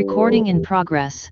Recording in progress.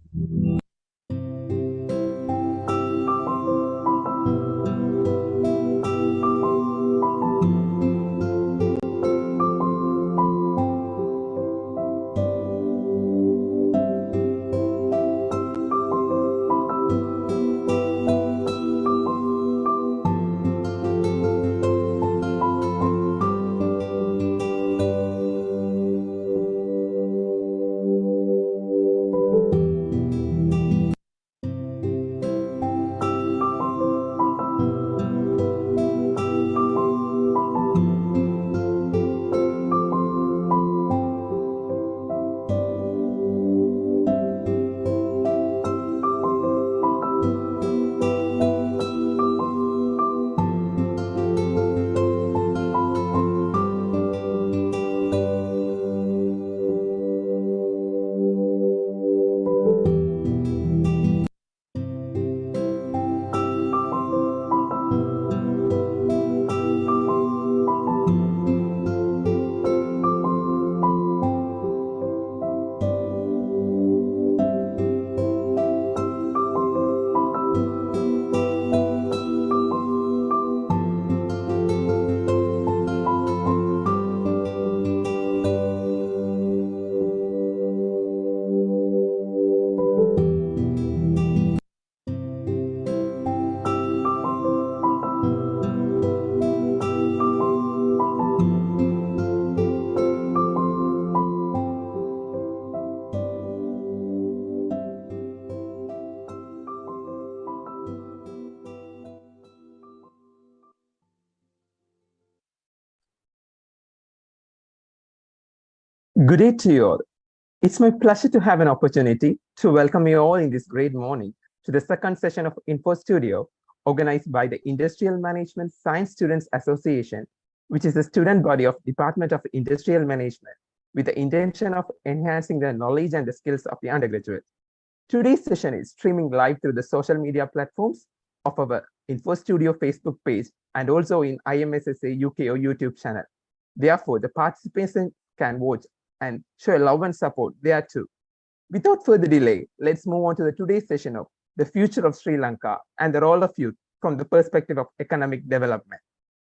Good day to you all. It's my pleasure to have an opportunity to welcome you all in this great morning to the second session of Infostudio, organized by the Industrial Management Science Students Association, which is a student body of Department of Industrial Management, with the intention of enhancing the knowledge and the skills of the undergraduate. Today's session is streaming live through the social media platforms of our Infostudio Facebook page and also in IMSSA UK or YouTube channel. Therefore, the participants can watch and show love and support there too. Without further delay, let's move on to the today's session of the future of Sri Lanka and the role of youth from the perspective of economic development.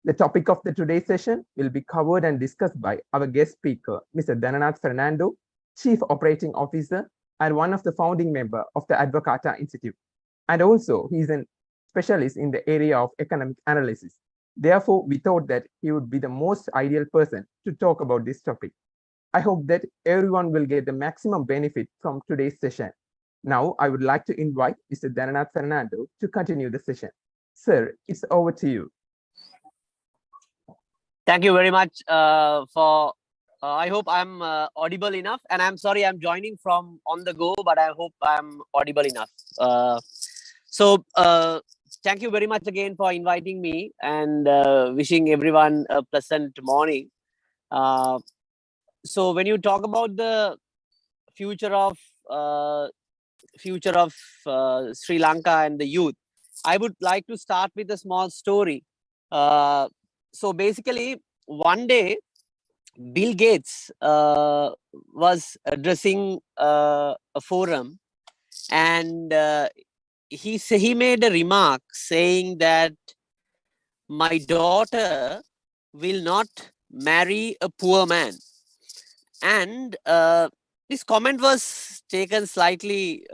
The topic of the today's session will be covered and discussed by our guest speaker, Mr. Dhananath Fernando, Chief Operating Officer and one of the founding member of the Advocata Institute. And also, he's a specialist in the area of economic analysis. Therefore, we thought that he would be the most ideal person to talk about this topic. I hope that everyone will get the maximum benefit from today's session. Now, I would like to invite Mr. Dhananath Fernando to continue the session. Sir, it's over to you. Thank you very much for, I hope I'm audible enough. And I'm sorry, I'm joining from on the go, but I hope I'm audible enough. Thank you very much again for inviting me and wishing everyone a pleasant morning. So when you talk about the future of Sri Lanka and the youth, I would like to start with a small story. So basically, one day, Bill Gates was addressing a forum, and he made a remark saying that my daughter will not marry a poor man. And this comment was taken slightly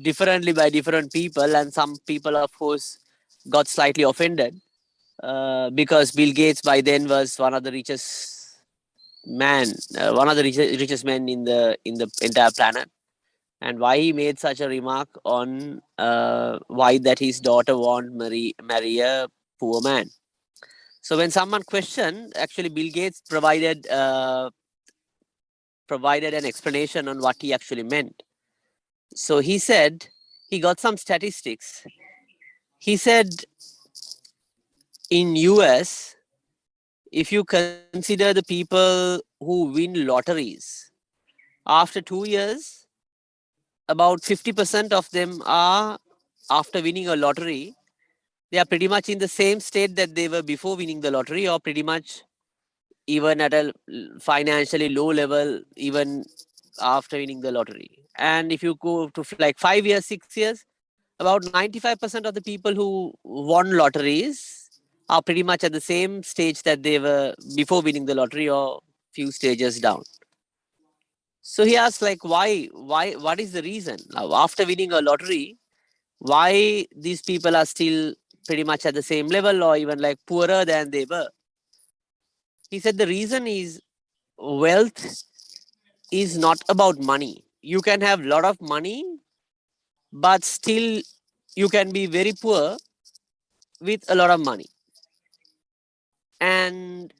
differently by different people, and some people, of course, got slightly offended because Bill Gates by then was one of the richest men in the entire planet. And why he made such a remark on why that his daughter won't marry a poor man. So when someone questioned, actually Bill Gates provided an explanation on what he actually meant. So he said, he got some statistics. He said, in US, if you consider the people who win lotteries, after 2 years, about 50% of them are, after winning a lottery, they are pretty much in the same state that they were before winning the lottery, or pretty much even at a financially low level, even after winning the lottery. And if you go to like 5 years, 6 years, about 95% of the people who won lotteries are pretty much at the same stage that they were before winning the lottery or few stages down. So he asked, like, what is the reason? Now, after winning a lottery, why these people are still pretty much at the same level or even like poorer than they were? He said the reason is wealth is not about money. You can have a lot of money, but still you can be very poor with a lot of money. And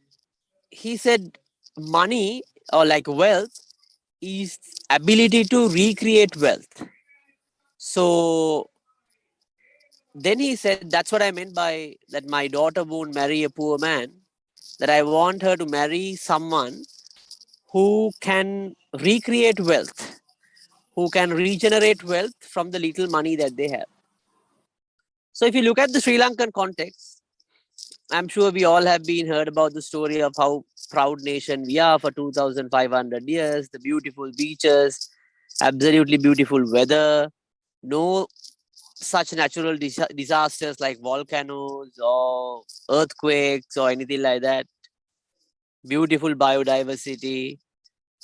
he said money or like wealth is ability to recreate wealth. So then he said, that's what I meant by that my daughter won't marry a poor man, that I want her to marry someone who can recreate wealth, who can regenerate wealth from the little money that they have. So if you look at the Sri Lankan context, I'm sure we all have been heard about the story of how proud nation we are for 2,500 years, the beautiful beaches, absolutely beautiful weather, no such natural disasters like volcanoes or earthquakes or anything like that. Beautiful biodiversity,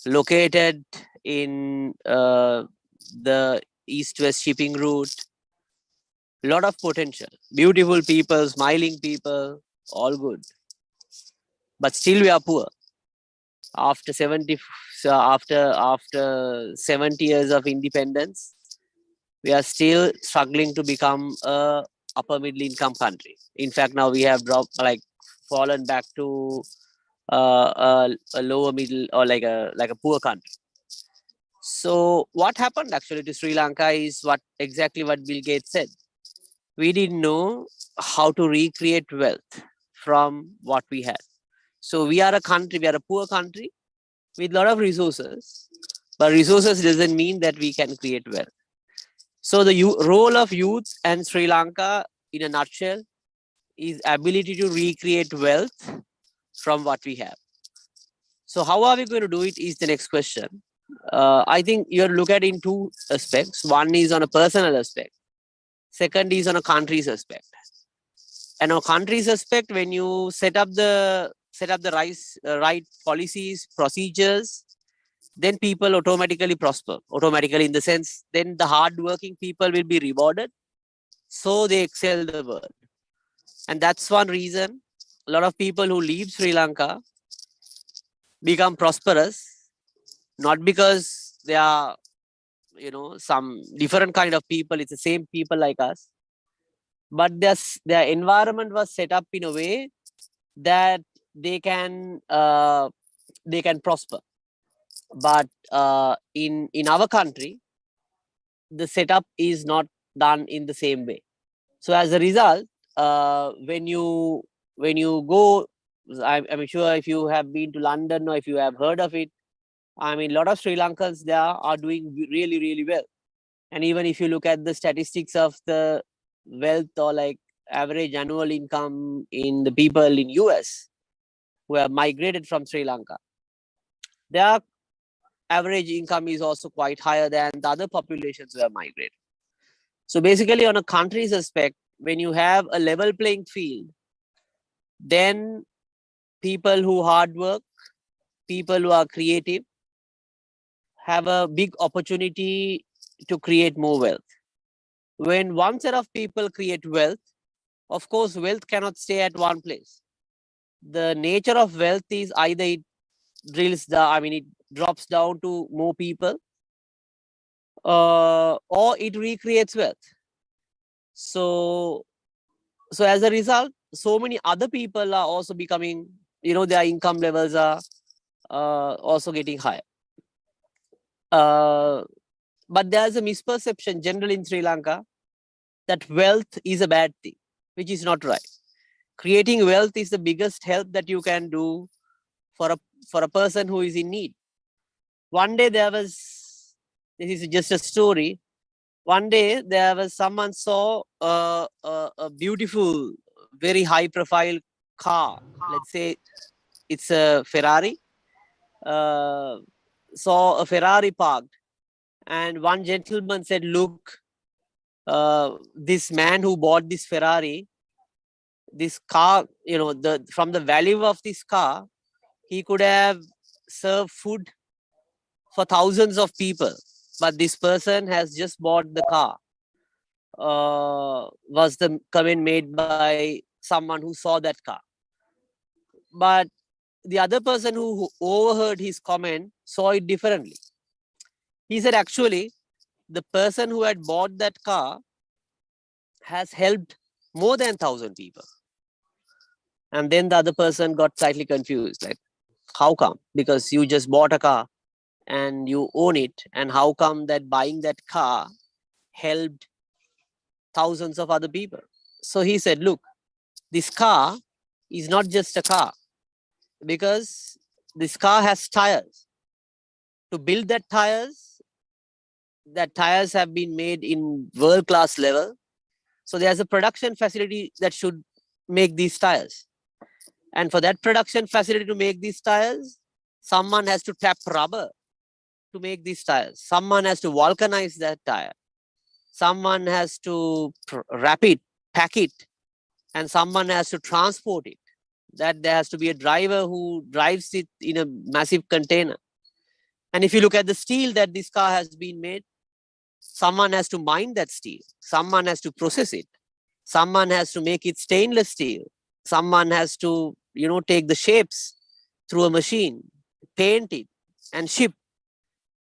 located in the east-west shipping route. Lot of potential, beautiful people, smiling people, all good. But still, we are poor. After 70, after 70 years of independence, we are still struggling to become a upper middle income country. In fact, now we have dropped, like, fallen back to a lower middle or like a poor country. So what happened actually to Sri Lanka is exactly what Bill Gates said. We didn't know how to recreate wealth from what we had. So we are a poor country with a lot of resources, but resources doesn't mean that we can create wealth. So the role of youth and Sri Lanka, in a nutshell, is ability to recreate wealth from what we have. So how are we going to do it is the next question. I think you look at it in two aspects. One is on a personal aspect. Second is on a country's aspect. And on a country's aspect, when you set up the right policies, procedures, then people automatically prosper. Automatically, in the sense, then the hardworking people will be rewarded, so they excel the world. And that's one reason a lot of people who leave Sri Lanka become prosperous, not because they are, some different kind of people. It's the same people like us, but their environment was set up in a way that they can prosper. But in our country, the setup is not done in the same way. So as a result, when you go, I'm sure if you have been to London or if you have heard of it, I mean, a lot of Sri Lankans there are doing really, really well. And even if you look at the statistics of the wealth or like average annual income in the people in US who have migrated from Sri Lanka, their average income is also quite higher than the other populations who have migrated. So basically, on a country's aspect, when you have a level playing field, then people who hard work, people who are creative, have a big opportunity to create more wealth. When one set of people create wealth, of course, wealth cannot stay at one place. The nature of wealth is either it it drops down to more people, or it recreates wealth. So as a result, so many other people are also becoming, their income levels are also getting higher. But there's a misperception generally in Sri Lanka that wealth is a bad thing, which is not right. Creating wealth is the biggest help that you can do for a person who is in need. One day this is just a story. One day there was someone saw a beautiful, very high profile car. Let's say it's a Ferrari. saw a Ferrari parked, and one gentleman said, "Look, this man who bought this Ferrari, this car, from the value of this car, he could have served food for thousands of people. But this person has just bought the car." Was the comment made by someone who saw that car. But the other person who overheard his comment saw it differently. He said, actually, the person who had bought that car has helped more than 1,000 people. And then the other person got slightly confused, like, how come? Because you just bought a car and you own it. And how come that buying that car helped thousands of other people? So he said, look, this car is not just a car, because this car has tires. To build that tires have been made in world-class level. So there's a production facility that should make these tires. And for that production facility to make these tires, someone has to tap rubber to make these tires. Someone has to vulcanize that tire. Someone has to wrap it, pack it, and someone has to transport it. That there has to be a driver who drives it in a massive container. And if you look at the steel that this car has been made, someone has to mine that steel. Someone has to process it. Someone has to make it stainless steel. Someone has to, take the shapes through a machine, paint it, and ship.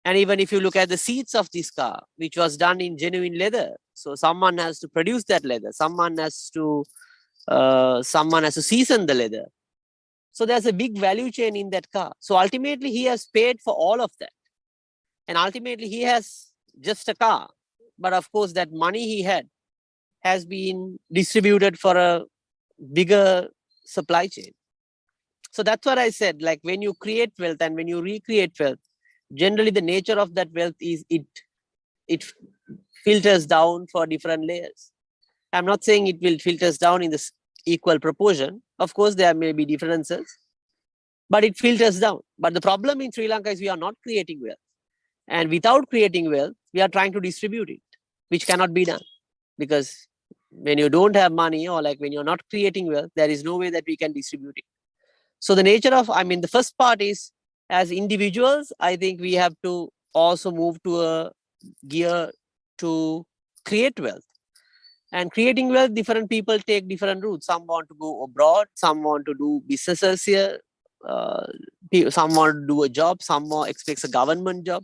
And even if you look at the seats of this car, which was done in genuine leather, so someone has to produce that leather. Someone has to season the leather. So there's a big value chain in that car. So ultimately, he has paid for all of that. And ultimately, he has just a car. But of course, that money he had has been distributed for a bigger supply chain. So that's what I said, like when you create wealth and when you recreate wealth, generally the nature of that wealth is it filters down for different layers. I'm not saying it will filters down in this equal proportion. Of course, there may be differences, but it filters down. But the problem in Sri Lanka is we are not creating wealth. And without creating wealth, we are trying to distribute it, which cannot be done. Because when you don't have money, or like when you're not creating wealth, there is no way that we can distribute it. So the nature of, the first part is, as individuals, I think we have to also move to a gear to create wealth. And creating wealth, different people take different routes. Some want to go abroad, some want to do businesses here, some want to do a job, some more expects a government job.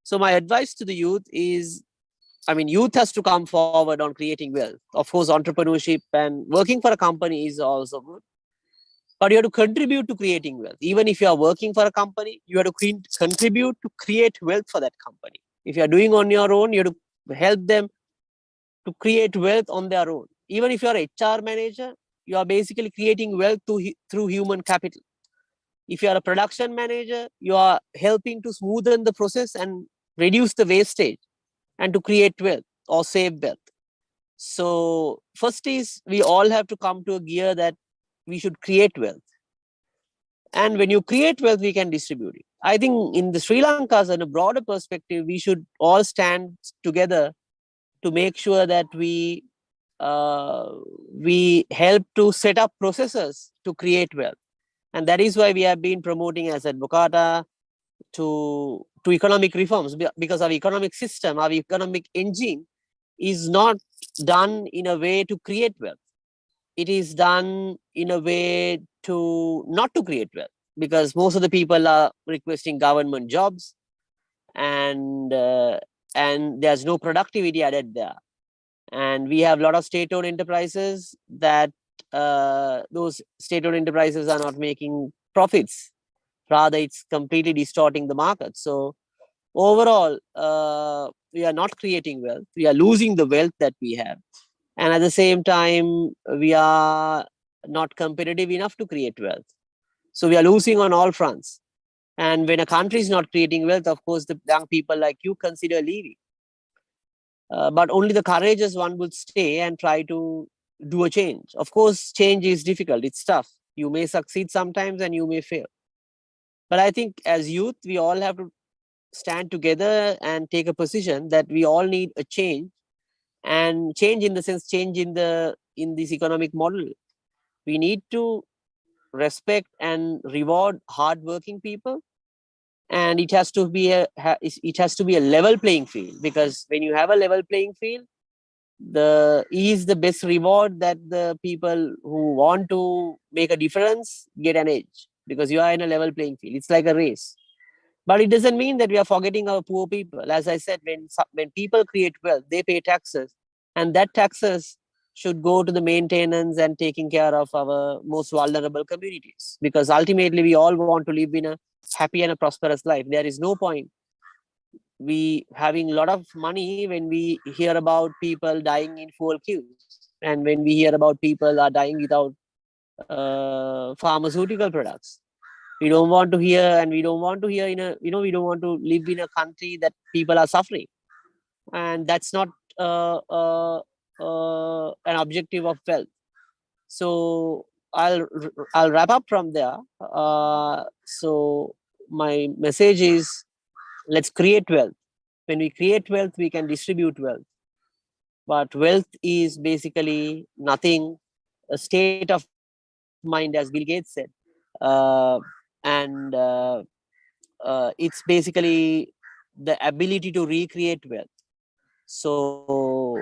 So my advice to the youth is, youth has to come forward on creating wealth. Of course, entrepreneurship and working for a company is also good. But you have to contribute to creating wealth. Even if you are working for a company, you have to contribute to create wealth for that company. If you are doing on your own, you have to help them to create wealth on their own. Even if you are an HR manager, you are basically creating wealth through human capital. If you are a production manager, you are helping to smoothen the process and reduce the wastage and to create wealth or save wealth. So first is, we all have to come to a gear that we should create wealth. And when you create wealth, we can distribute it. I think in the Sri Lanka, in a broader perspective, we should all stand together to make sure that we help to set up processes to create wealth. And that is why we have been promoting as Advocata to economic reforms, because our economic system, our economic engine is not done in a way to create wealth. It is done in a way to not to create wealth, because most of the people are requesting government jobs, and there's no productivity added there. And we have a lot of state-owned enterprises that those state-owned enterprises are not making profits. Rather, it's completely distorting the market. So overall, we are not creating wealth. We are losing the wealth that we have. And at the same time, we are not competitive enough to create wealth. So we are losing on all fronts. And when a country is not creating wealth, of course, the young people like you consider leaving. But only the courageous one would stay and try to do a change. Of course, change is difficult. It's tough. You may succeed sometimes and you may fail. But I think as youth, we all have to stand together and take a position that we all need a change, and change in the sense change in this economic model. We need to respect and reward hardworking people, and it has to be a level playing field, because when you have a level playing field, the is the best reward that the people who want to make a difference get an edge, because you are in a level playing field. It's like a race. But it doesn't mean that we are forgetting our poor people. As I said, when people create wealth, they pay taxes, and that taxes should go to the maintenance and taking care of our most vulnerable communities. Because ultimately, we all want to live in a happy and a prosperous life. There is no point we having a lot of money when we hear about people dying in fuel queues, and when we hear about people are dying without pharmaceutical products. We don't want to hear, and we don't want to hear we don't want to live in a country that people are suffering, and that's not an objective of wealth. So I'll wrap up from there. So my message is, let's create wealth. When we create wealth, we can distribute wealth. But wealth is basically nothing, a state of mind, as Bill Gates said. And it's basically the ability to recreate wealth. So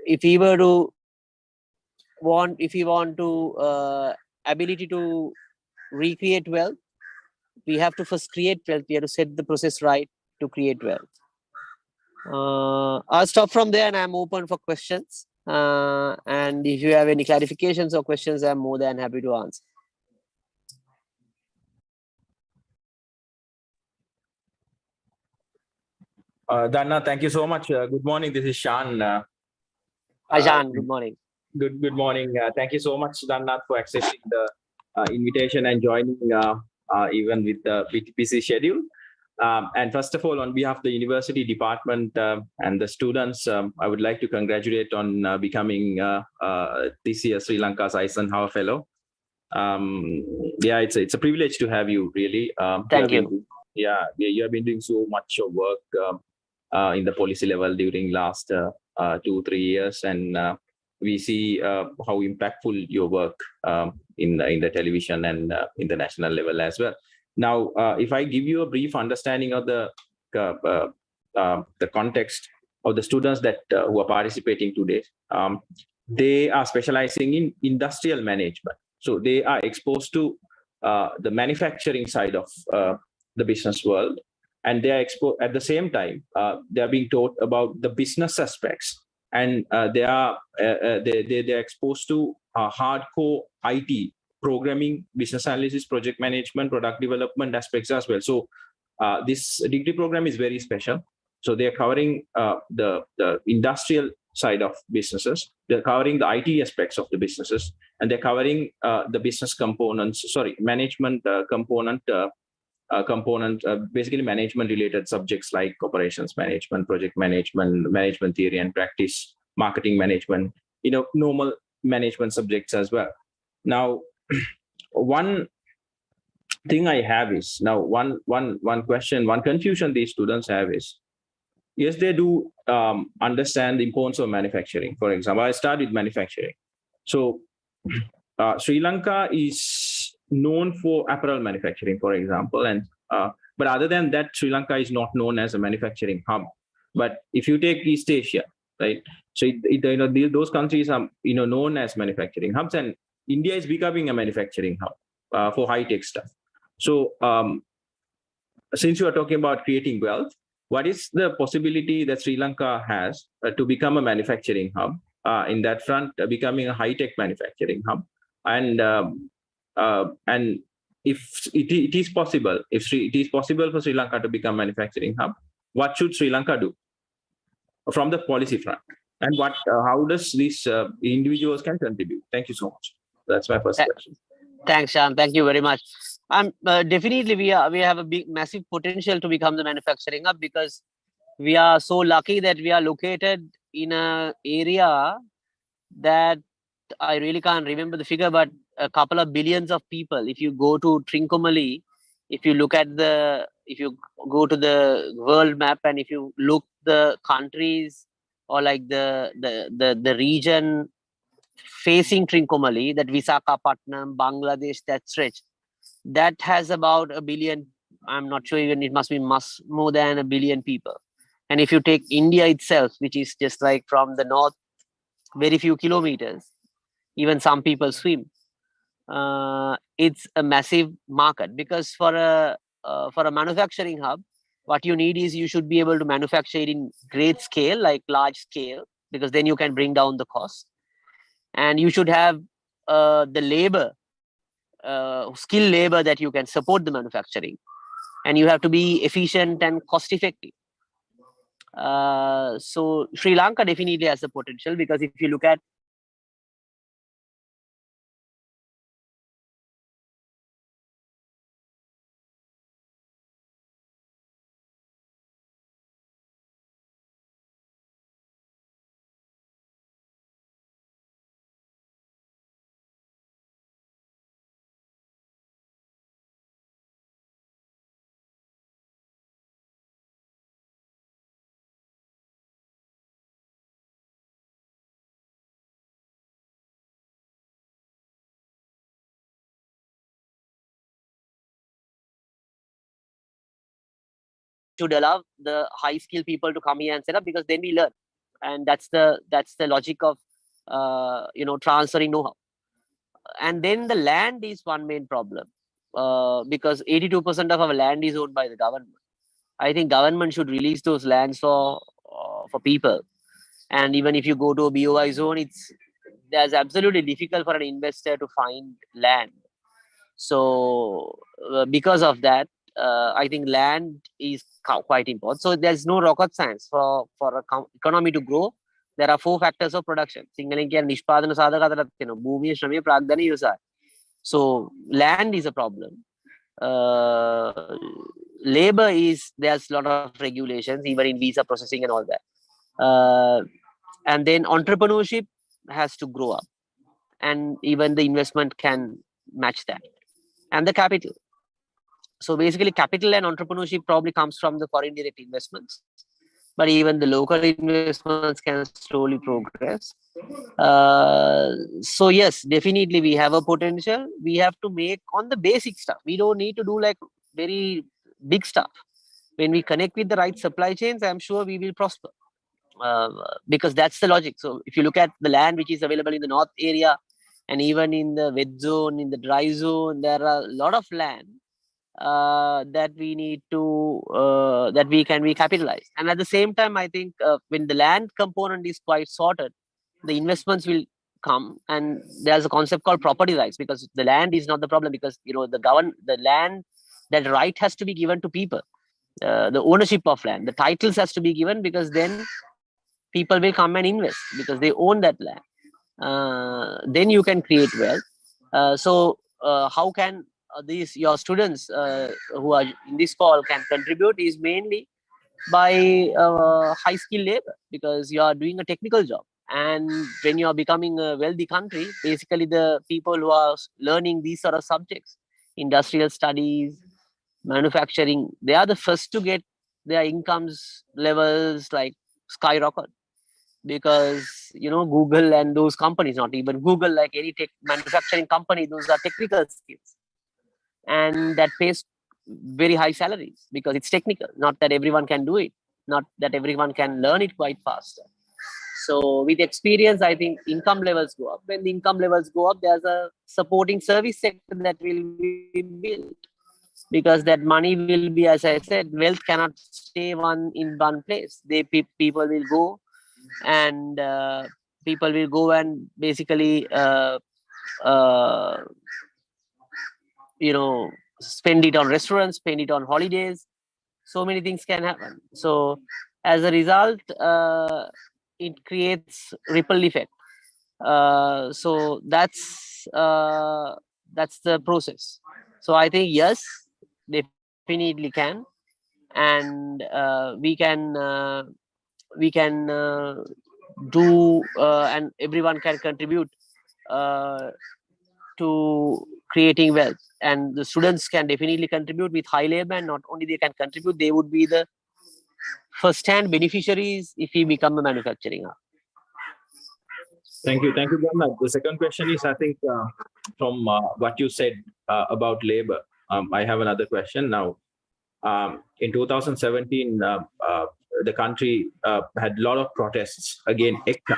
if we were to if we want to ability to recreate wealth, we have to first create wealth. We have to set the process right to create wealth. I'll stop from there, and I'm open for questions. And if you have any clarifications or questions, I'm more than happy to answer. Dhananath, thank you so much. Good morning. This is Shan. Hi, Shan. Good morning. Good morning. Thank you so much, Dhananath, for accepting the invitation and joining even with the busy schedule. And first of all, on behalf of the university department and the students, I would like to congratulate on becoming this year Sri Lanka's Eisenhower Fellow. Yeah, it's a privilege to have you, really. Thank you. You have been doing so much of work in the policy level during last 2-3 years, and we see how impactful your work in the television and in the national level as well. Now, if I give you a brief understanding of the context of the students that who are participating today, they are specializing in industrial management. So they are exposed to the manufacturing side of the business world, and they are exposed at the same time. They are being taught about the business aspects, and they are exposed to hardcore IT, programming, business analysis, project management, product development aspects as well. So this degree program is very special. So they are covering the industrial side of businesses. They're covering the IT aspects of the businesses, and they're covering the business components. Management component. Basically management related subjects like operations management, project management, management theory and practice, marketing management, normal management subjects as well. Now, one thing I have is, now one confusion these students have is, yes, they do understand the importance of manufacturing. For example, I start with manufacturing. So Sri Lanka is known for apparel manufacturing, for example, and but other than that, Sri Lanka is not known as a manufacturing hub. But if you take East Asia, right? So those countries are known as manufacturing hubs, and India is becoming a manufacturing hub for high-tech stuff. So since you are talking about creating wealth, what is the possibility that Sri Lanka has to become a manufacturing hub in that front, becoming a high-tech manufacturing hub? And if it is possible, it is possible for Sri Lanka to become a manufacturing hub, what should Sri Lanka do from the policy front? And how does these individuals can contribute? Thank you so much. That's my first question. Thanks, Shan. Thank you very much. Definitely, we have a massive potential to become the manufacturing hub, because we are so lucky that we are located in an area that I really can't remember the figure, but a couple of billions of people. If you go to Trincomalee, If you look at if you go to the world map and if you look the countries or like the region facing Trincomalee, that Visakhapatnam, Bangladesh, that stretch, that has about 1 billion. I'm not sure, even it must be more than 1 billion people. And if you take India itself, which is just like from the north, very few kilometers, even some people swim. It's a massive market, because for a manufacturing hub, what you need is you should be able to manufacture it in great scale, like large scale, because then you can bring down the cost. And you should have the labor, skilled labor that you can support the manufacturing, and you have to be efficient and cost effective. So Sri Lanka definitely has the potential, because if you look at should allow the high skilled people to come here and set up, because then we learn, and that's the logic of transferring know-how. And then the land is one main problem, because 82% of our land is owned by the government. I think government should release those lands for people. And even if you go to a BOI zone, there's absolutely difficult for an investor to find land. So because of that, I think land is quite important. So there's no rocket science for economy to grow. There are 4 factors of production. So land is a problem. Labor there's a lot of regulations, even in visa processing and all that. And then entrepreneurship has to grow up, and even the investment can match that, and the capital. So basically, capital and entrepreneurship probably comes from the foreign direct investments, but even the local investments can slowly progress. So yes, definitely we have a potential. We have to make on the basic stuff. We don't need to do like very big stuff. When we connect with the right supply chains, I'm sure we will prosper, because that's the logic. So if you look at the land which is available in the north area, and even in the wet zone, in the dry zone, there are a lot of land that we need to that we can be capitalized. And at the same time, I think when the land component is quite sorted, the investments will come. And there's a concept called property rights, because the land is not the problem, because the land, that right has to be given to people. The ownership of land, the titles has to be given, because then people will come and invest because they own that land. Then you can create wealth. So how can your students who are in this call can contribute is mainly by high skilled labor, because you are doing a technical job. And when you are becoming a wealthy country, basically the people who are learning these sort of subjects, industrial studies, manufacturing, they are the first to get their incomes levels like skyrocket, because Google and those companies, not even Google, like any tech manufacturing company, those are technical skills, and that pays very high salaries because it's technical. Not that everyone can do it, not that everyone can learn it quite fast. So with experience, I think income levels go up. When the income levels go up, there's a supporting service sector that will be built, because that money will be, as I said, wealth cannot stay in one place. People will go, and basically spend it on restaurants, spend it on holidays. So many things can happen. So as a result, it creates ripple effect. So that's the process. So I think yes, definitely can, and we can do, and everyone can contribute to creating wealth. And the students can definitely contribute with high labor, and not only they can contribute, they would be the first-hand beneficiaries if we become a manufacturing hub. Thank you. Thank you, Dhananath. The second question is, I think, from what you said about labor, I have another question now. In 2017, the country had a lot of protests against ECTA.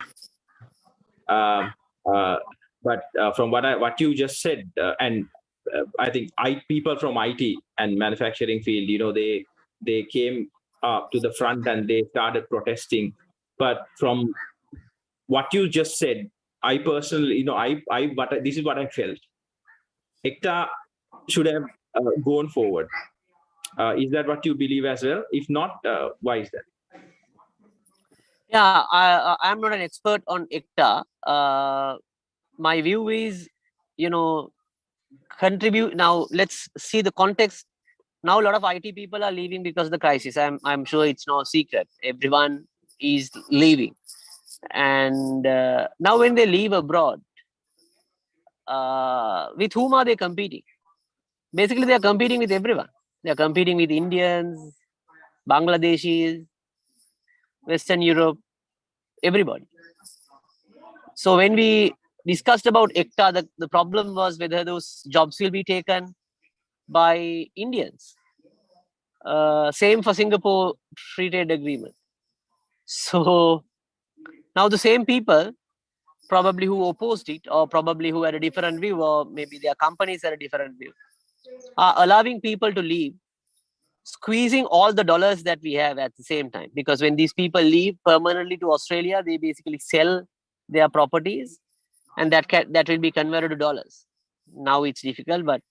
But from what you just said, and I think people from IT and manufacturing field, they came up to the front and they started protesting. But from what you just said, I personally, this is what I felt. ECTA should have gone forward. Is that what you believe as well? If not, why is that? Yeah, I'm not an expert on ECTA. My view is, contribute. Now, let's see the context. Now, a lot of IT people are leaving because of the crisis. I'm sure it's no secret. Everyone is leaving. And now when they leave abroad, with whom are they competing? Basically, they are competing with everyone. They are competing with Indians, Bangladeshis, Western Europe, everybody. So when we discussed about ECTA, the problem was whether those jobs will be taken by Indians. Same for Singapore Free Trade Agreement. So now the same people probably who opposed it, or probably who had a different view, or maybe their companies had a different view, are allowing people to leave, squeezing all the dollars that we have at the same time. Because when these people leave permanently to Australia, they basically sell their properties, and that will be converted to dollars. Now it's difficult, but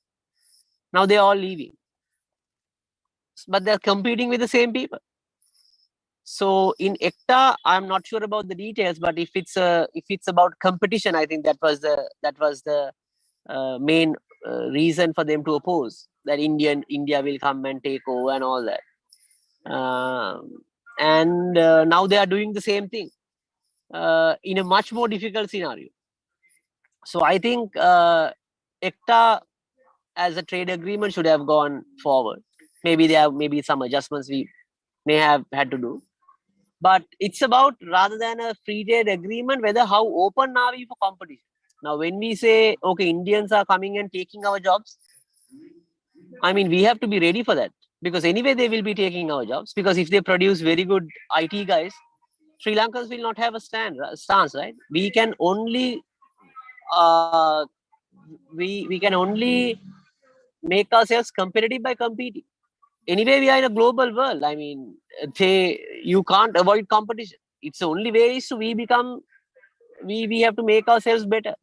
now they're all leaving. But they're competing with the same people. So in ECTA, I'm not sure about the details, but if it's about competition, I think that was the main reason for them to oppose that India will come and take over and all that. And now they are doing the same thing in a much more difficult scenario. So I think ECTA as a trade agreement should have gone forward. Maybe there maybe some adjustments we may have had to do. But it's about, rather than a free trade agreement, whether how open are we for competition. Now, when we say, okay, Indians are coming and taking our jobs, I mean, we have to be ready for that. Because anyway, they will be taking our jobs. Because if they produce very good IT guys, Sri Lankans will not have a stance, right? We can only we can only make ourselves competitive by competing. Anyway, we are in a global world. I mean, you can't avoid competition. It's the only way is to we have to make ourselves better.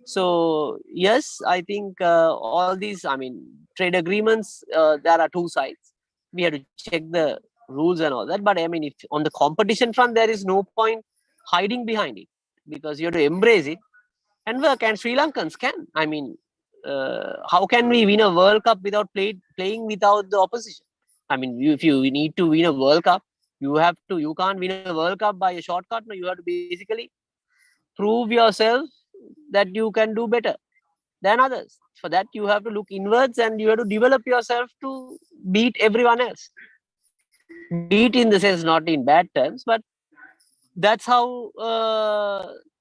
So yes, I think all these, I mean, trade agreements, there are two sides. We have to check the rules and all that. But I mean, if on the competition front, there is no point hiding behind it, because you have to embrace it and work. And Sri Lankans can. I mean, how can we win a World Cup without playing without the opposition? I mean, if you need to win a World Cup, you can't win a World Cup by a shortcut. No, you have to basically prove yourself that you can do better than others. For that, you have to look inwards and you have to develop yourself to beat everyone else. Beat in the sense, not in bad terms, but that's how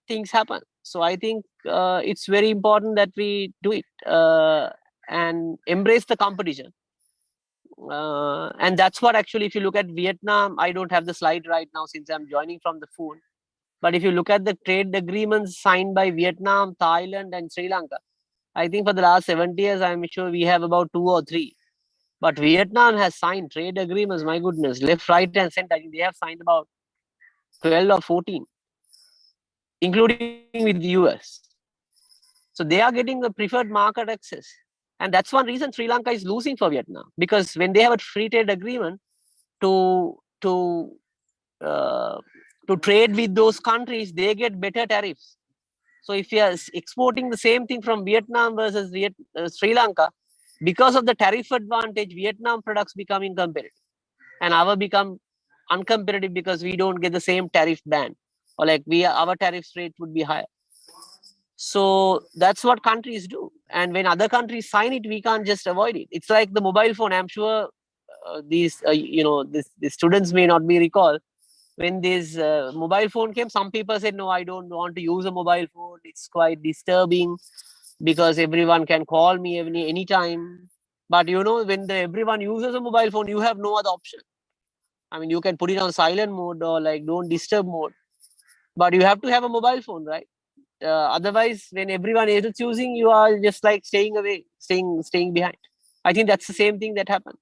things happen. So I think it's very important that we do it and embrace the competition. And that's what actually, if you look at Vietnam, I don't have the slide right now since I'm joining from the phone. But if you look at the trade agreements signed by Vietnam, Thailand, and Sri Lanka, I think for the last 70 years, I'm sure we have about 2 or 3. But Vietnam has signed trade agreements, my goodness, left, right, and center. I think they have signed about 12 or 14, including with the US. So they are getting the preferred market access. And that's one reason Sri Lanka is losing for Vietnam. Because when they have a free trade agreement to trade with those countries, they get better tariffs. So if you are exporting the same thing from Vietnam versus Sri Lanka, because of the tariff advantage, Vietnam products become incompetitive, and our become uncompetitive because we don't get the same tariff band, or like our tariff rate would be higher. So that's what countries do. And when other countries sign it, we can't just avoid it. It's like the mobile phone. I'm sure these students may not be recall when this mobile phone came. Some people said, no, I don't want to use a mobile phone. It's quite disturbing because everyone can call me anytime. But when everyone uses a mobile phone, you have no other option. I mean, you can put it on silent mode or like don't disturb mode, but you have to have a mobile phone, right? Otherwise, when everyone is using, you are just like staying away, staying behind. I think that's the same thing that happened.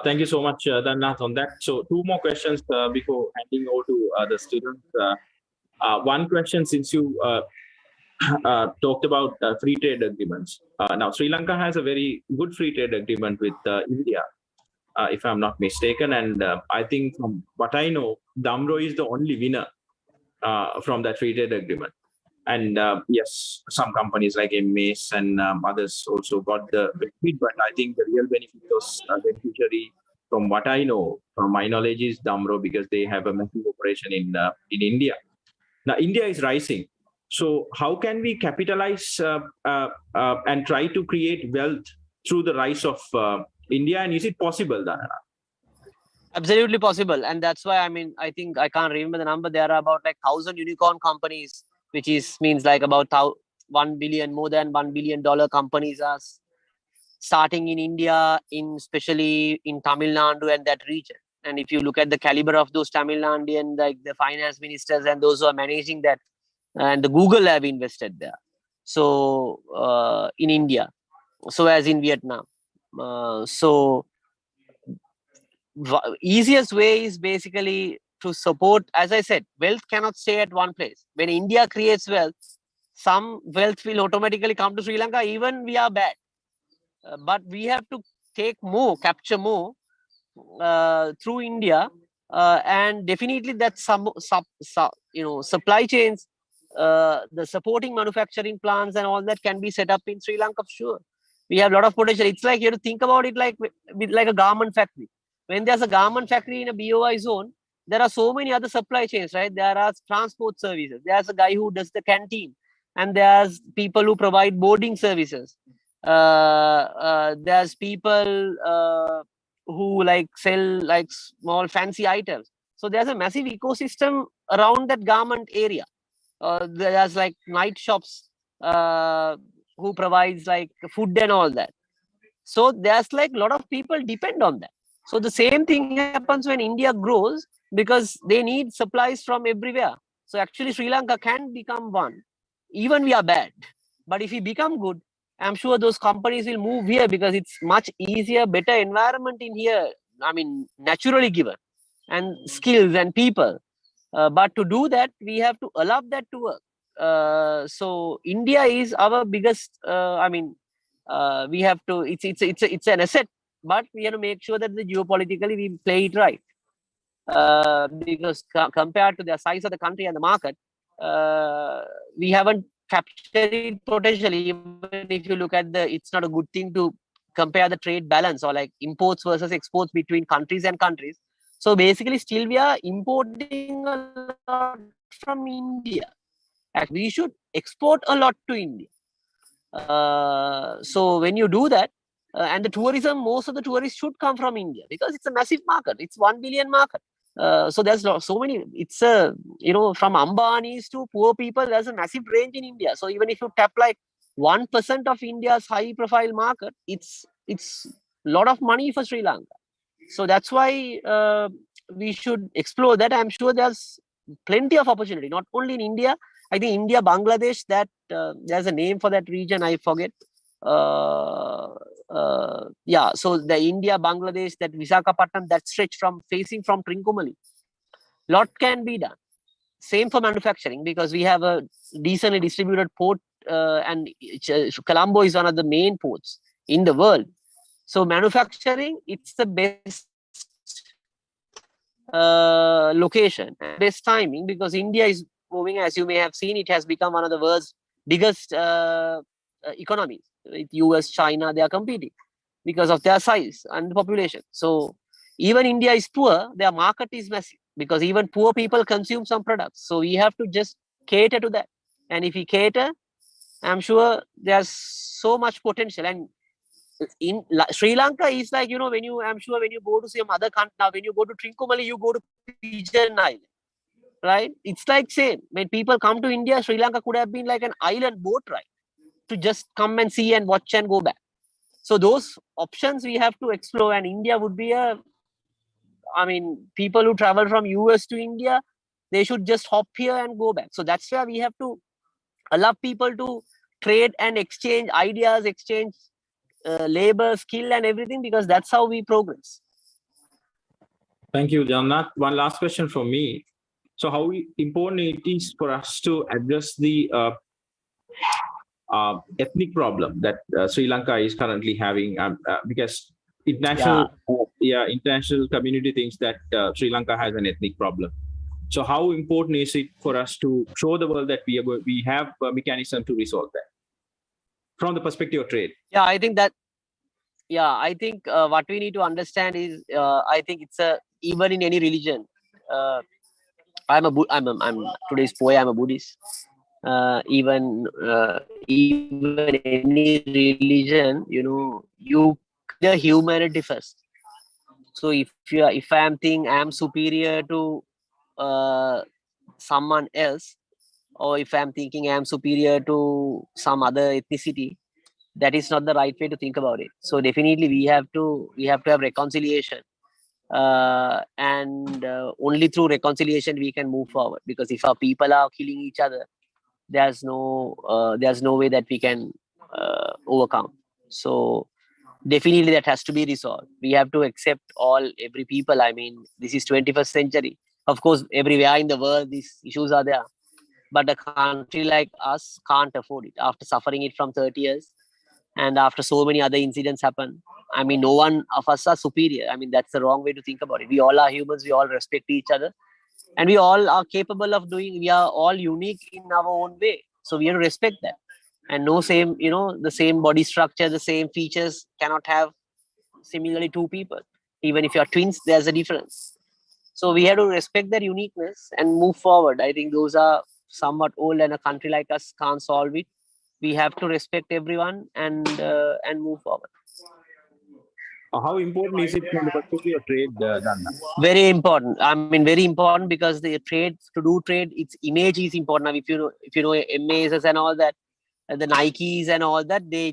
Thank you so much, Dhananath, on that. So two more questions before handing over to the students. One question, since you talked about free trade agreements. Now, Sri Lanka has a very good free trade agreement with India, if I'm not mistaken. And I think from what I know, Damro is the only winner from that free trade agreement. And yes, some companies like IMSSA and others also got the benefit, but I think the real benefit was beneficiary, from what I know, from my knowledge, is Damro, because they have a massive operation in India. Now, India is rising. So how can we capitalize and try to create wealth through the rise of India? And is it possible, Dhananath? Absolutely possible. And that's why, I mean, I think I can't remember the number. There are about like 1,000 unicorn companies, which means like about 1 billion, more than $1 billion companies are starting in India, especially in Tamil Nadu and that region. And if you look at the caliber of those Tamil Nadu, like the finance ministers and those who are managing that, and the Google have invested there. So in India, so as in Vietnam. So easiest way is basically to support. As I said, wealth cannot stay at one place. When India creates wealth, some wealth will automatically come to Sri Lanka, even we are bad. But we have to capture more through India, and definitely that supply chains, the supporting manufacturing plants and all that can be set up in Sri Lanka. Sure, we have a lot of potential. It's like you have to think about it like a garment factory. When there's a garment factory in a BOI zone, there are so many other supply chains, right? There are transport services. There's a guy who does the canteen, and there's people who provide boarding services. There's people who like sell like small fancy items. So there's a massive ecosystem around that garment area. There's like night shops who provides like food and all that. So there's like a lot of people depend on that. So the same thing happens when India grows, because they need supplies from everywhere. So actually Sri Lanka can become one. Even we are bad, but if we become good, I'm sure those companies will move here, because it's much easier, better environment in here. I mean, naturally given, and skills and people. But to do that, we have to allow that to work. So India is our biggest. We have to. It's an asset, but we have to make sure that geopolitically we play it right. Because compared to the size of the country and the market, we haven't captured it potentially. Even if you look at it's not a good thing to compare the trade balance or like imports versus exports between countries and countries. So basically, still we are importing a lot from India. Actually, we should export a lot to India. So when you do that, and the tourism, most of the tourists should come from India, because it's a massive market. It's 1 billion market. So there's so many. It's from Ambanis to poor people, there's a massive range in India. So even if you tap like 1% of India's high-profile market, it's a lot of money for Sri Lanka. So that's why we should explore that. I'm sure there's plenty of opportunity, not only in India. I think India, Bangladesh, that there's a name for that region, I forget. So the India, Bangladesh, that Visakhapatnam, that stretch facing from Trincomalee, lot can be done. Same for manufacturing, because we have a decently distributed port, and Colombo is one of the main ports in the world. So manufacturing, it's the best location, best timing, because India is moving, as you may have seen, it has become one of the world's biggest economies. With US, China, they are competing because of their size and the population. So even India is poor, their market is massive, because even poor people consume some products. So we have to just cater to that. And if we cater, I'm sure there's so much potential. And in Sri Lanka is like, I'm sure when you go to some other country, now when you go to Trincomalee, you go to Pigeon Island, right? It's like same. When people come to India, Sri Lanka could have been like an island boat ride to just come and see and watch and go back. So those options we have to explore, and India would be people who travel from US to India, they should just hop here and go back. So that's where we have to allow people to trade and exchange ideas, exchange labor, skill and everything, because that's how we progress. Thank you, Dhananath. One last question from me. So how important it is for us to address the ethnic problem that Sri Lanka is currently having, because international community thinks that Sri Lanka has an ethnic problem. So how important is it for us to show the world that we have a mechanism to resolve that from the perspective of trade? I think what we need to understand is, I think it's even in any religion. I'm today's poet. I'm a Buddhist. Even any religion, you the humanity first. So if I am thinking I am superior to someone else, or if I am thinking I am superior to some other ethnicity, that is not the right way to think about it. So definitely we have to have reconciliation, and only through reconciliation we can move forward. Because if our people are killing each other, there's no way that we can overcome. So definitely that has to be resolved. We have to accept every people. I mean, this is 21st century. Of course, everywhere in the world these issues are there, but a country like us can't afford it after suffering it from 30 years, and after so many other incidents happen. I mean, no one of us are superior. I mean, that's the wrong way to think about it. We all are humans. We all respect each other, and we all are capable of doing. We are all unique in our own way, so we have to respect that. And no same, the same body structure, the same features cannot have similarly two people. Even if you are twins, there's a difference. So we have to respect their uniqueness and move forward. I think those are somewhat old, and a country like us can't solve it. We have to respect everyone and move forward. How important is it from the perspective of trade, Dhananath? Very important. I mean, very important, because the trade, to do trade, its image is important. Now, if you know MASs and all that, and the Nikes and all that, they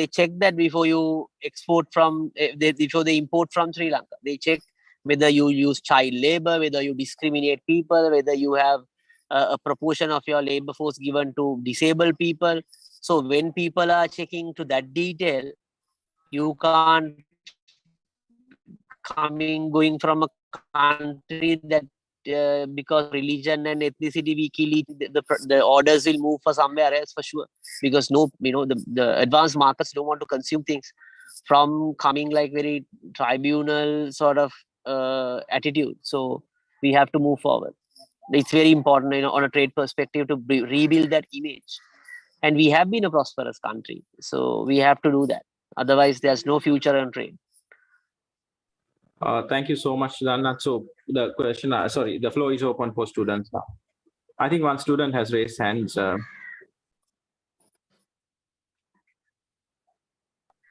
check that before you export from, before they import from Sri Lanka. They check whether you use child labor, whether you discriminate people, whether you have a proportion of your labor force given to disabled people. So when people are checking to that detail, you can't going from a country that because religion and ethnicity we kill it, the orders will move for somewhere else for sure, because the advanced markets don't want to consume things from coming like very tribunal sort of attitude. So we have to move forward. It's very important, on a trade perspective, to rebuild that image. And we have been a prosperous country, so we have to do that. Otherwise there's no future in trade. Thank you so much, Dhananath. So the question, the floor is open for students now. I think one student has raised hands.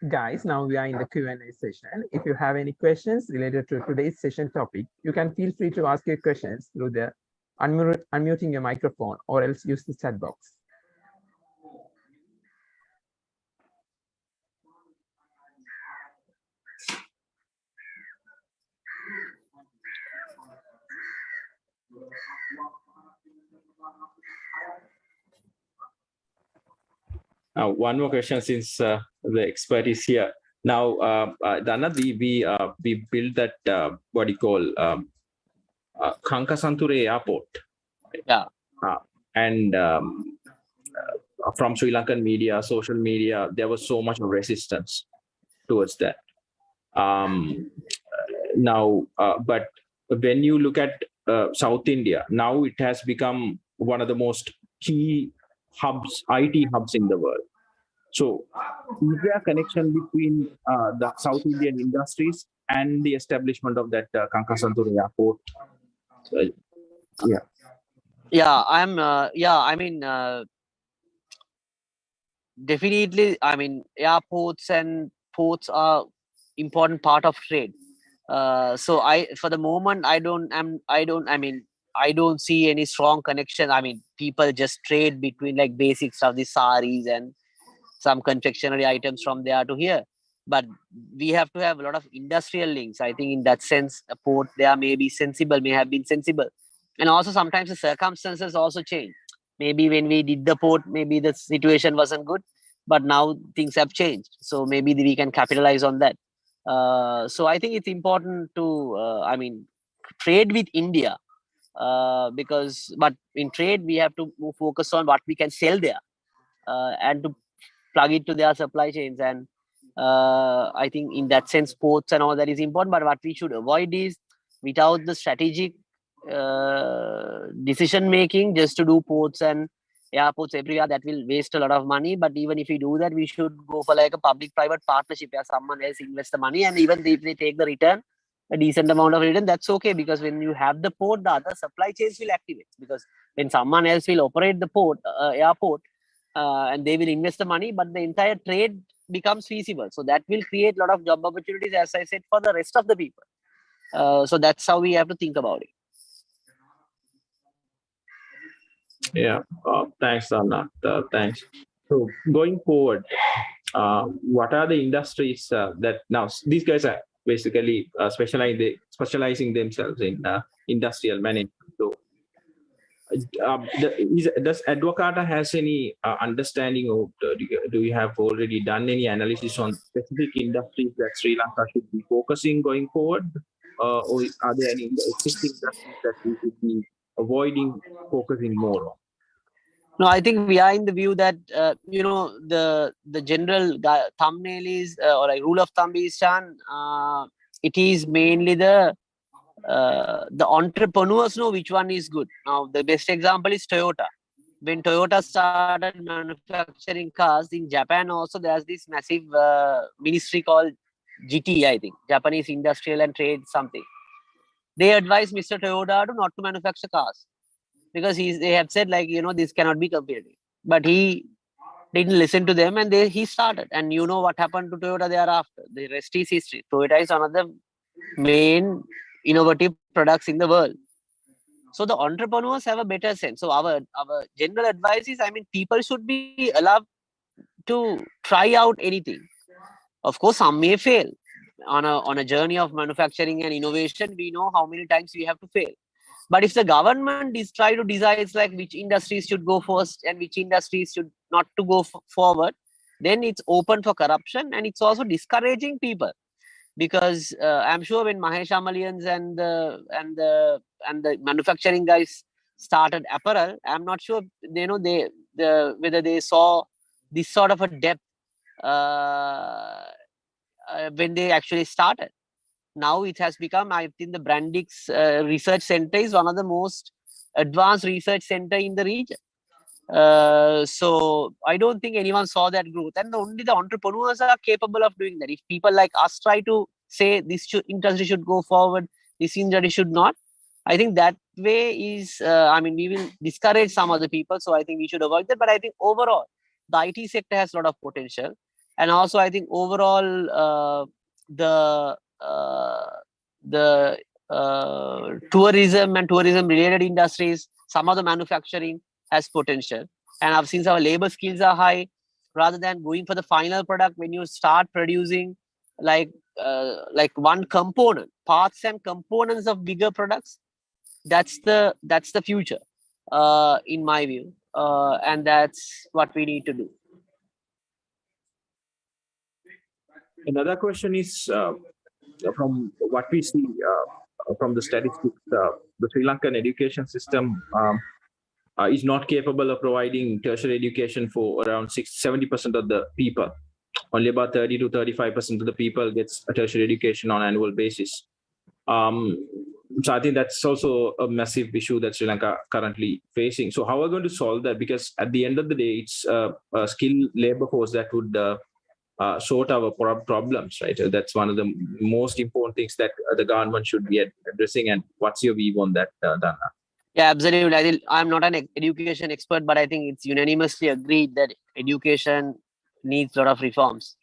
Guys, now we are in the Q&A session. If you have any questions related to today's session topic, you can feel free to ask your questions through the unmuting your microphone, or else use the chat box. One more question, since the expert is here. Now, Dhananath, we built that what do you call Kankasanture airport. Yeah. And from Sri Lankan media, social media, there was so much resistance towards that. Now, but when you look at South India, now it has become one of the most key hubs, IT hubs in the world. So is there a connection between the South Indian industries and the establishment of that Kankasanture airport? Yeah. Yeah, I mean, definitely, I mean, airports and ports are important part of trade. So for the moment, I don't see any strong connection. I mean, people just trade between like basics of the saris and some confectionery items from there to here. But we have to have a lot of industrial links. I think in that sense, a port there may have been sensible. And also sometimes the circumstances also change. Maybe when we did the port, maybe the situation wasn't good, but now things have changed. So maybe we can capitalize on that. So I think it's important to, trade with India, but in trade we have to focus on what we can sell there, and to plug it to their supply chains. And I think in that sense, ports and all that is important. But what we should avoid is, without the strategic decision making, just to do ports and airports everywhere, that will waste a lot of money. But even if we do that, we should go for like a public-private partnership where someone else invests the money, and even if they take the return, a decent amount of return, that's okay, because when you have the port, the other supply chains will activate. Because when someone else will operate the port, airport, and they will invest the money, but the entire trade becomes feasible. So that will create a lot of job opportunities, as I said, for the rest of the people. So that's how we have to think about it. Yeah, thanks, Dhananath. Thanks. So going forward, what are the industries that now these guys are basically specializing themselves in industrial management? So, does Advocata has any understanding of? Do you have already done any analysis on specific industries that Sri Lanka should be focusing going forward, or are there any existing industries that we should be avoiding focusing more on? No, I think we are in the view that the general thumbnail is, or like rule of thumb is, Chan. It is mainly the entrepreneurs know which one is good. Now, the best example is Toyota. When Toyota started manufacturing cars in Japan, also there's this massive ministry called GT, I think, Japanese Industrial and Trade something. They advised Mr. Toyota to not to manufacture cars, because they had said, like, this cannot be competitive. But he didn't listen to them, and he started. And you know what happened to Toyota thereafter. The rest is history. Toyota is one of the main innovative products in the world. So the entrepreneurs have a better sense. So our general advice is, I mean, people should be allowed to try out anything. Of course, some may fail. On a journey of manufacturing and innovation, we know how many times we have to fail. But if the government is try to decide like which industries should go first and which industries should not to go forward, then it's open for corruption, and it's also discouraging people. Because I'm sure when Mahesh Amalians and the manufacturing guys started apparel, I'm not sure whether they saw this sort of a depth when they actually started. Now it has become, I think, the Brandix Research Center is one of the most advanced research center in the region. So I don't think anyone saw that growth, and only the entrepreneurs are capable of doing that. If people like us try to say this industry should go forward, this industry should not, I think that way is, we will discourage some other people. So I think we should avoid that. But I think overall, the IT sector has a lot of potential, and also I think overall the tourism and tourism related industries, some of the manufacturing has potential. And I've seen our labor skills are high. Rather than going for the final product, when you start producing like one component, parts and components of bigger products, that's the future, in my view, and that's what we need to do. Another question is, from what we see from the statistics, the Sri Lankan education system is not capable of providing tertiary education for around 70% of the people. Only about 30 to 35% of the people gets a tertiary education on an annual basis. So I think that's also a massive issue that Sri Lanka currently facing. So how are we going to solve that? Because at the end of the day, it's a skilled labor force that would sort our problems, right? That's one of the most important things that the government should be addressing. And what's your view on that, Dhananath? Yeah, absolutely. I'm not an education expert, but I think it's unanimously agreed that education needs a lot of reforms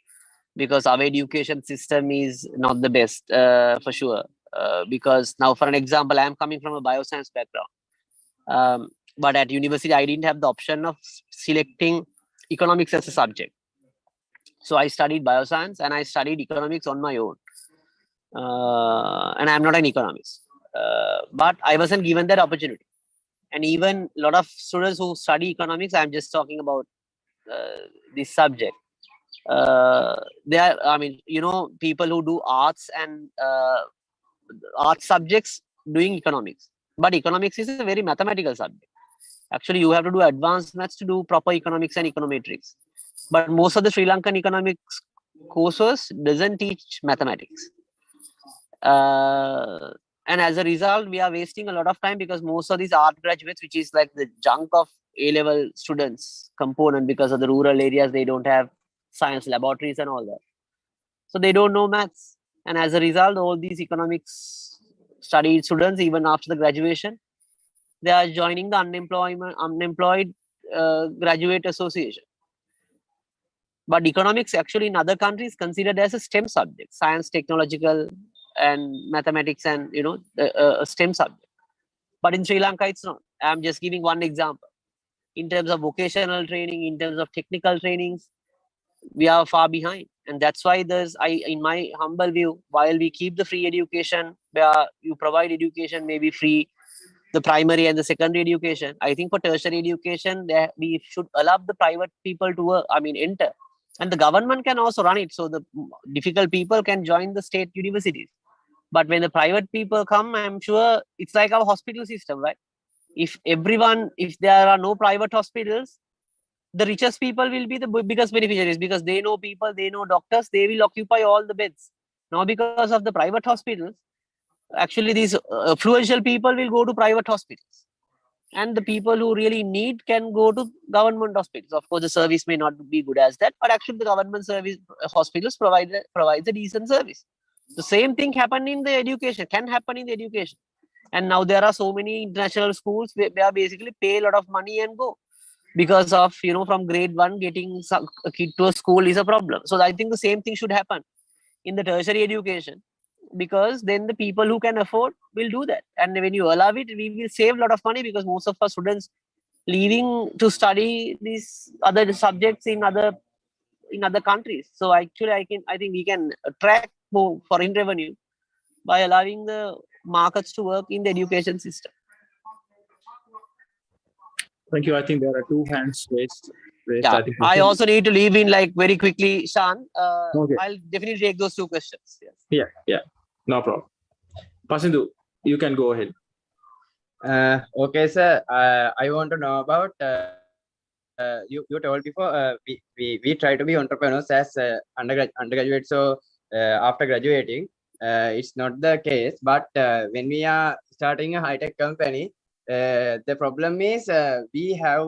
because our education system is not the best for sure. Because now, for an example, I'm coming from a bioscience background. But at university, I didn't have the option of selecting economics as a subject. So I studied bioscience and I studied economics on my own. And I'm not an economist. But I wasn't given that opportunity. And even a lot of students who study economics, I'm just talking about this subject. They are, I mean, people who do arts and art subjects doing economics. But economics is a very mathematical subject. Actually, you have to do advanced maths to do proper economics and econometrics. But most of the Sri Lankan economics courses doesn't teach mathematics. And as a result, we are wasting a lot of time because most of these art graduates, which is like the junk of A-level students component, because of the rural areas, they don't have science laboratories and all that. So they don't know maths. And as a result, all these economics studied students, even after the graduation, they are joining the unemployed graduate association. But economics actually in other countries considered as a STEM subject, science, technological, and mathematics, and a STEM subject. But in Sri Lanka, it's not. I'm just giving one example. In terms of vocational training, in terms of technical trainings, we are far behind. And that's why in my humble view, while we keep the free education, where you provide education, maybe free, the primary and the secondary education, I think for tertiary education, we should allow the private people to, enter. And the government can also run it. So the difficult people can join the state universities. But when the private people come, I'm sure it's like our hospital system, right? If there are no private hospitals, the richest people will be the biggest beneficiaries because they know people, they know doctors, they will occupy all the beds. Now, because of the private hospitals, actually these affluential people will go to private hospitals. And the people who really need can go to government hospitals. Of course, the service may not be good as that, but actually the government service hospitals provides a decent service. The same thing can happen in the education. And now there are so many international schools where basically pay a lot of money and go. Because of, from grade 1, getting a kid to a school is a problem. So I think the same thing should happen in the tertiary education, because then the people who can afford will do that. And when you allow it, we will save a lot of money, because most of our students leaving to study these other subjects in other countries. So actually, I think we can attract more foreign revenue by allowing the markets to work in the education system. Thank you. I think there are two hands raised. Yeah, I also need to leave in very quickly, Shan. Okay. I'll definitely take those two questions. Yes. Yeah. No problem. Pasindu, you can go ahead. Okay, sir. I want to know about you told before we try to be entrepreneurs as undergraduate. So after graduating, it's not the case. But when we are starting a high-tech company, the problem is we have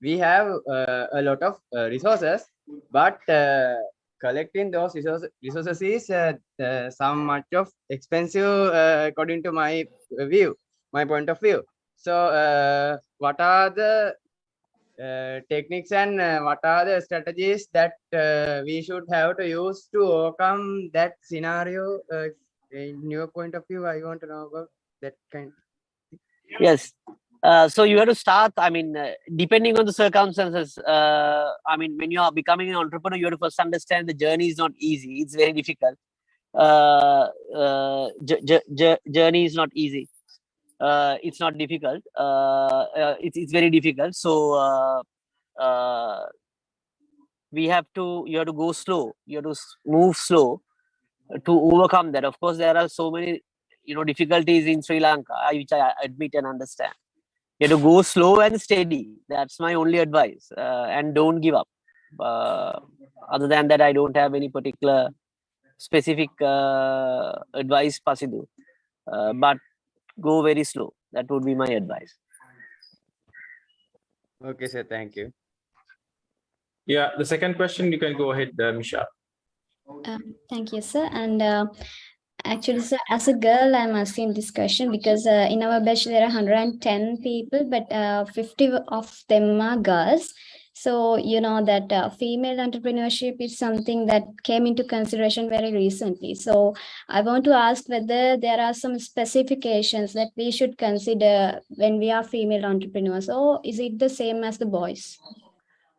a lot of resources, but collecting those resources is some much of expensive according to my point of view. So what are the techniques and what are the strategies that we should have to use to overcome that scenario? In your point of view, I want to know about that kind. Yes. So you have to start, depending on the circumstances, when you are becoming an entrepreneur, you have to first understand the journey is not easy. It's very difficult. Journey is not easy. It's not difficult. It's very difficult. So you have to go slow. You have to move slow to overcome that. Of course, there are so many difficulties in Sri Lanka, which I admit and understand. You have to go slow and steady. That's my only advice. And don't give up. Other than that, I don't have any particular specific advice, Pasidu. But go very slow. That would be my advice. Okay, sir. Thank you. Yeah, the second question, you can go ahead, Misha. Thank you, sir. And Actually, so as a girl, I'm asking this question because in our batch there are 110 people, but 50 of them are girls. So you know that female entrepreneurship is something that came into consideration very recently. So I want to ask whether there are some specifications that we should consider when we are female entrepreneurs, or is it the same as the boys?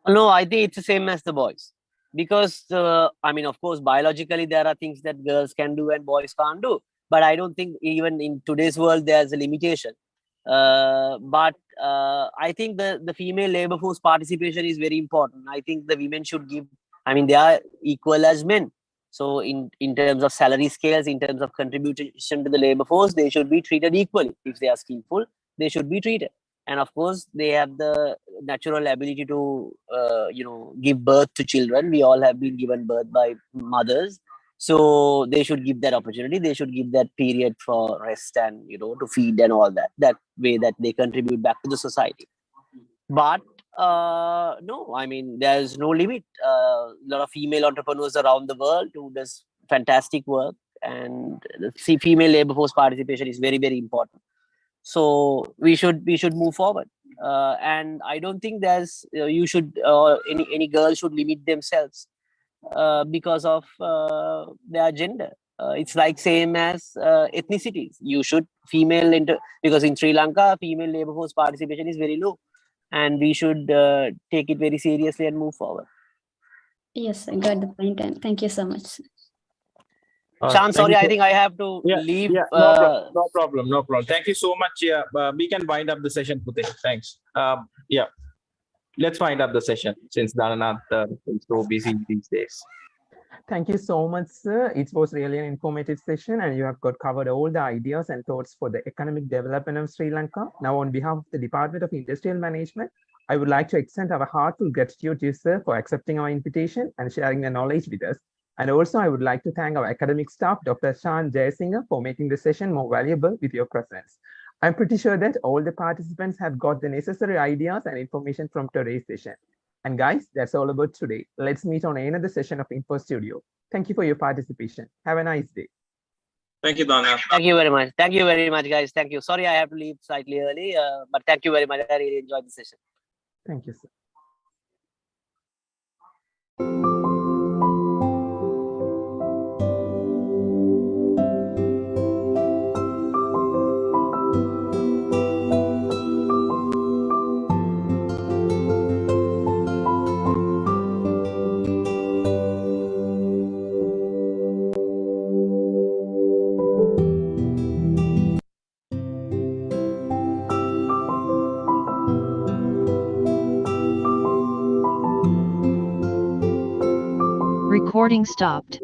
No, I think it's the same as the boys. Because, I mean, of course, biologically, there are things that girls can do and boys can't do. But I don't think even in today's world, there's a limitation. But I think the female labor force participation is very important. I think the women should give, I mean, they are equal as men. So in terms of salary scales, in terms of contribution to the labor force, they should be treated equally. If they are skillful, they should be treated. And of course, they have the natural ability to, give birth to children. We all have been given birth by mothers. So they should give that opportunity. They should give that period for rest and, to feed and all that. That way that they contribute back to the society. But no, I mean, there's no limit. A lot of female entrepreneurs around the world who does fantastic work. And the female labor force participation is very, very important. So we should move forward. And I don't think there's any girl should limit themselves because of their gender. It's like same as ethnicities. You should because in Sri Lanka, female labor force participation is very low, and we should take it very seriously and move forward. Yes, I got the point, and thank you so much. Shan, sorry, I think I have to leave. Yeah, no problem. Thank you so much. Yeah, we can wind up the session, Pute. Thanks. Yeah, let's wind up the session since Dhananath is so busy these days. Thank you so much, sir. It was really an informative session, and you have covered all the ideas and thoughts for the economic development of Sri Lanka. Now, on behalf of the Department of Industrial Management, I would like to extend our heartfelt gratitude to you, sir, for accepting our invitation and sharing the knowledge with us. And also, I would like to thank our academic staff, Dr. Shan Jayasinghe, for making the session more valuable with your presence. I'm pretty sure that all the participants have got the necessary ideas and information from today's session. And guys, that's all about today. Let's meet on another session of Infostudio. Thank you for your participation. Have a nice day. Thank you, Dana. Thank you very much. Thank you very much, guys. Thank you. Sorry, I have to leave slightly early, but thank you very much. I really enjoyed the session. Thank you, sir. Recording stopped.